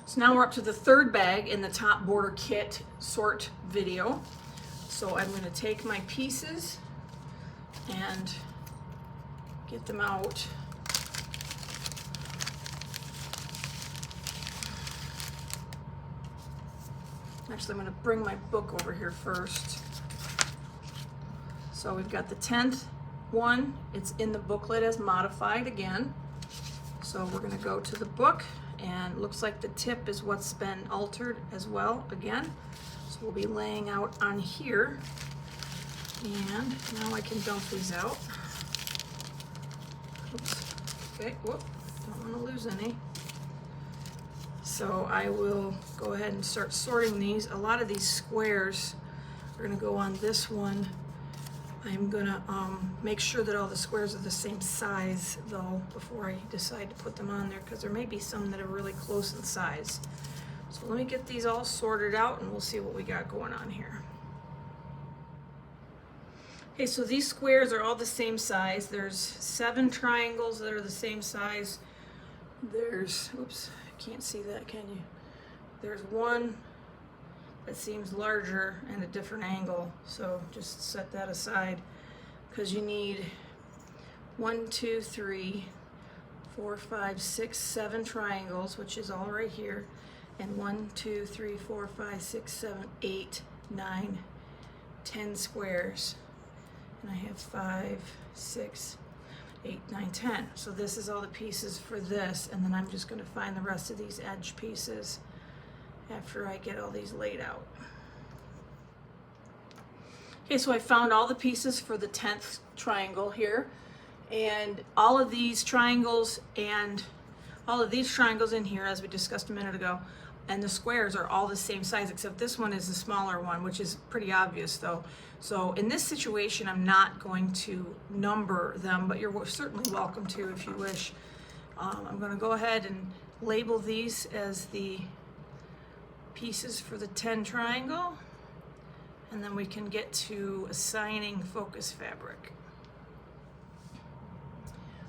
So now we're up to the third bag in the top border kit sort video. So I'm going to take my pieces and get them out. Actually, I'm going to bring my book over here first. So we've got the 10th one. It's in the booklet as modified again. So we're going to go to the book, and it looks like the tip is what's been altered as well again. So we'll be laying out on here. And now I can dump these out. Oops. Okay, whoop, don't want to lose any. So I will go ahead and start sorting these. A lot of these squares are going to go on this one. I'm going to make sure that all the squares are the same size though before I decide to put them on there, because there may be some that are really close in size. So let me get these all sorted out and we'll see what we got going on here. Okay, so these squares are all the same size. There's 7 triangles that are the same size. There's, oops, I can't see that, can you? There's one that seems larger and a different angle, so just set that aside, because you need 1, 2, 3, 4, 5, 6, 7 triangles, which is all right here, and 1, 2, 3, 4, 5, 6, 7, 8, 9, 10 squares. And I have 5, 6, 8, 9, 10. So this is all the pieces for this, and then I'm just going to find the rest of these edge pieces after I get all these laid out. Okay, so I found all the pieces for the 10th triangle here, and all of these triangles and all of these triangles in here, as we discussed a minute ago, and the squares are all the same size, except this one is the smaller one, which is pretty obvious though. So in this situation, I'm not going to number them, but you're certainly welcome to if you wish. I'm going to go ahead and label these as the pieces for the 10 triangle, and then we can get to assigning focus fabric.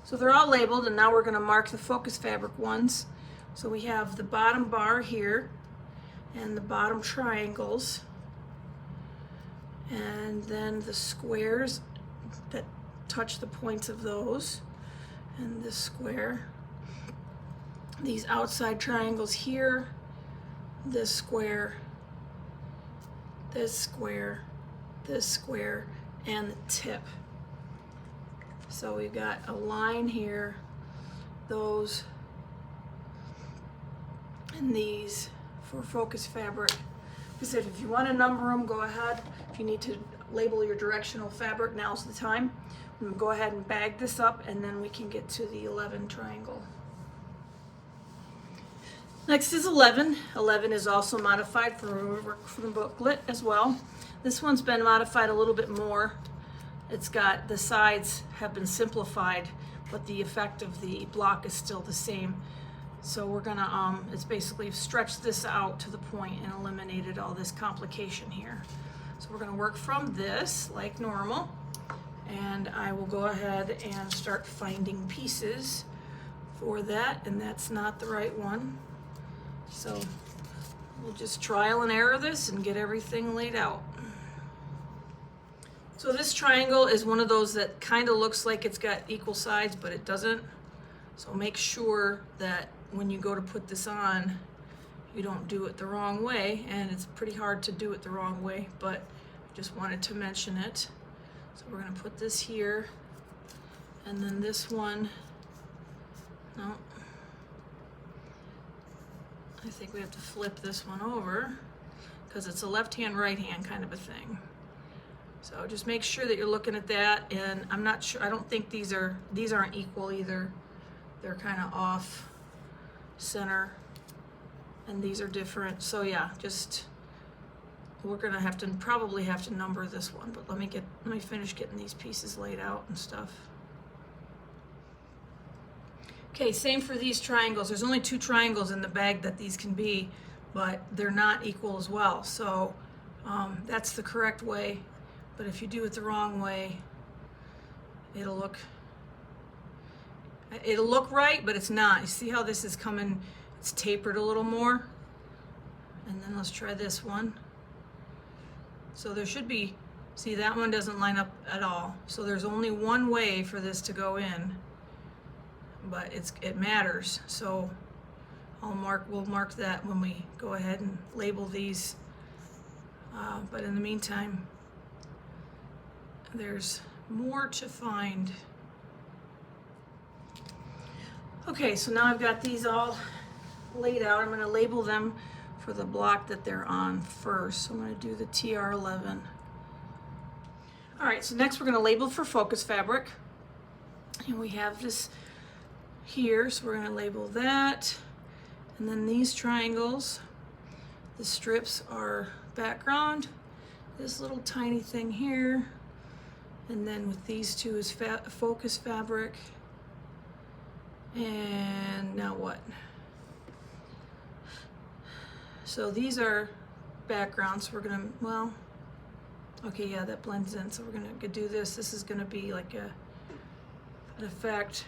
So they're all labeled, and now we're going to mark the focus fabric ones. So we have the bottom bar here and the bottom triangles, and then the squares that touch the points of those, and this square, these outside triangles here, this square, this square, this square, and the tip. So we've got a line here, those, and these for focus fabric. Like I said, if you want to number them, go ahead. If you need to label your directional fabric, now's the time. I'm going to go ahead and bag this up, and then we can get to the 11 triangle. Next is 11. 11 is also modified for the booklet as well. This one's been modified a little bit more. It's got, the sides have been simplified, but the effect of the block is still the same. So we're gonna, it's basically stretched this out to the point and eliminated all this complication here. So we're gonna work from this like normal, and I will go ahead and start finding pieces for that, and that's not the right one. So we'll just trial and error this and get everything laid out. So this triangle is one of those that kind of looks like it's got equal sides, but it doesn't. So make sure that when you go to put this on, you don't do it the wrong way, and it's pretty hard to do it the wrong way, but I just wanted to mention it. So we're going to put this here, and then this one, no, I think we have to flip this one over because it's a left hand, right hand kind of a thing. So just make sure that you're looking at that, and I'm not sure, I don't think these aren't equal either. They're kind of off center, and these are different. So yeah, just, we're gonna have to probably have to number this one, but let me finish getting these pieces laid out and stuff. Okay, same for these triangles. There's only 2 triangles in the bag that these can be, but they're not equal as well. So that's the correct way, but if you do it the wrong way, it'll look right, but it's not. You see how this is coming, it's tapered a little more? And then let's try this one. So there should be, see, that one doesn't line up at all. So there's only one way for this to go in, but it matters. So we'll mark that when we go ahead and label these. But in the meantime, there's more to find. Okay, so now I've got these all laid out. I'm going to label them for the block that they're on first. So I'm going to do the TR11. All right, so next we're going to label for focus fabric. And we have this here, so we're going to label that. And then these triangles, the strips are background. This little tiny thing here. And then with these two is focus fabric. And now what? So these are backgrounds. So we're gonna, well, okay, yeah, that blends in. So we're gonna do this. This is gonna be like an effect.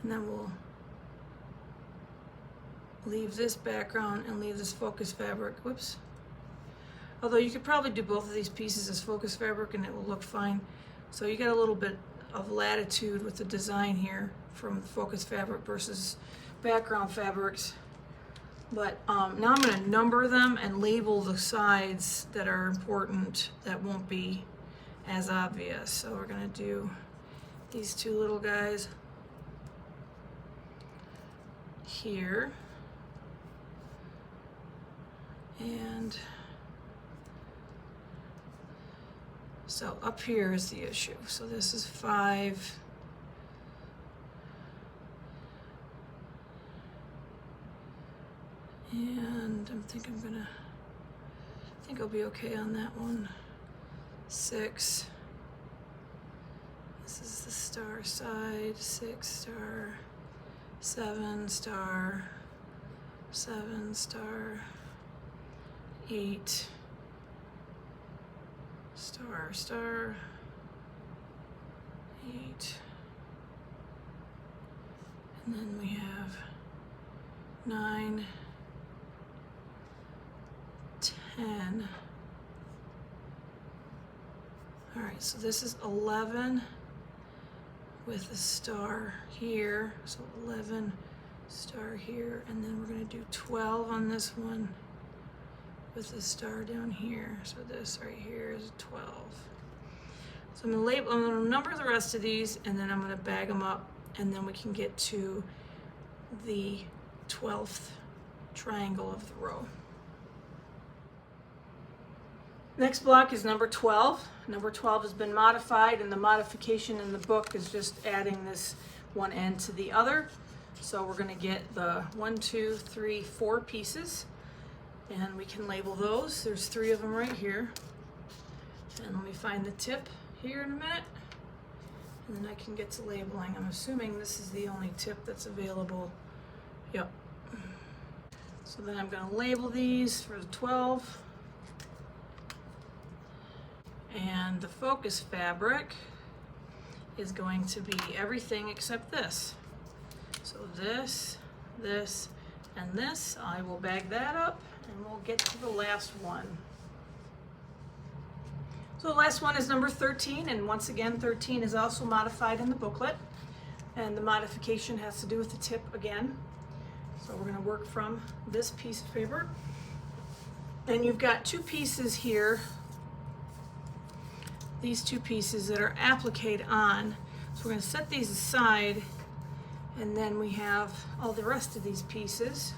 And then we'll leave this background and leave this focus fabric. Whoops. Although you could probably do both of these pieces as focus fabric and it will look fine. So you got a little bit of latitude with the design here from focus fabric versus background fabrics. But now I'm going to number them and label the sides that are important that won't be as obvious. So we're going to do these two little guys here. And so up here is the issue. So this is 5. And I think I'll be okay on that one. 6. This is the star side. 6 star, 7 star, 7 star, 8 star, star, 8. And then we have 9, 10. All right, so this is 11 with a star here. So 11 star here, and then we're going to do 12 on this one with a star down here. So this right here is 12. So I'm going to number the rest of these, and then I'm going to bag them up, and then we can get to the 12th triangle of the row. Next block is number 12. Number 12 has been modified, and the modification in the book is just adding this one end to the other. So we're going to get the 1, 2, 3, 4 pieces, and we can label those. There's 3 of them right here. And let me find the tip here in a minute, and then I can get to labeling. I'm assuming this is the only tip that's available. Yep. So then I'm going to label these for the 12. And the focus fabric is going to be everything except this. So this, this, and this. I will bag that up, and we'll get to the last one. So the last one is number 13, and once again 13 is also modified in the booklet, and the modification has to do with the tip again. So we're going to work from this piece of paper, and you've got 2 pieces here, these 2 pieces that are appliqued on. So we're going to set these aside, and then we have all the rest of these pieces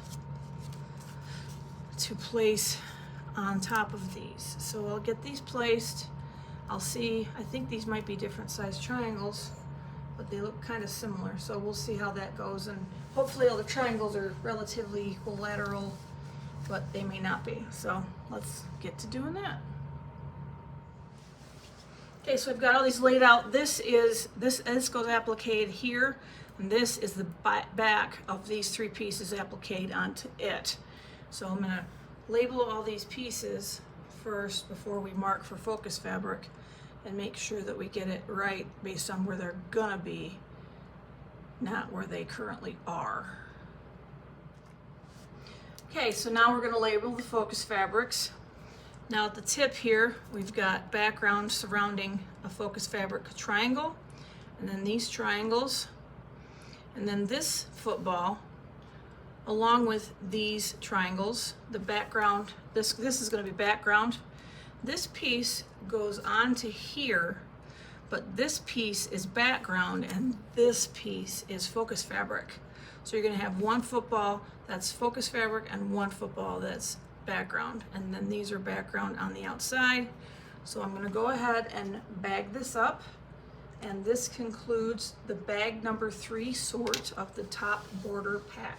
to place on top of these. So I'll get these placed. I'll see, I think these might be different size triangles, but they look kind of similar. So we'll see how that goes, and hopefully all the triangles are relatively equilateral, but they may not be. So let's get to doing that. Okay, so I've got all these laid out. This goes appliqued here, and this is the back of these 3 pieces appliqued onto it. So I'm going to label all these pieces first before we mark for focus fabric, and make sure that we get it right based on where they're gonna be, not where they currently are. Okay, so now we're going to label the focus fabrics. Now at the tip here, we've got background surrounding a focus fabric triangle, and then these triangles, and then this football, along with these triangles, the background, this is going to be background. This piece goes on to here, but this piece is background and this piece is focus fabric. So you're going to have one football that's focus fabric and one football that's background, and then these are background on the outside. So I'm going to go ahead and bag this up, and this concludes the bag number 3 sort of the top border pack.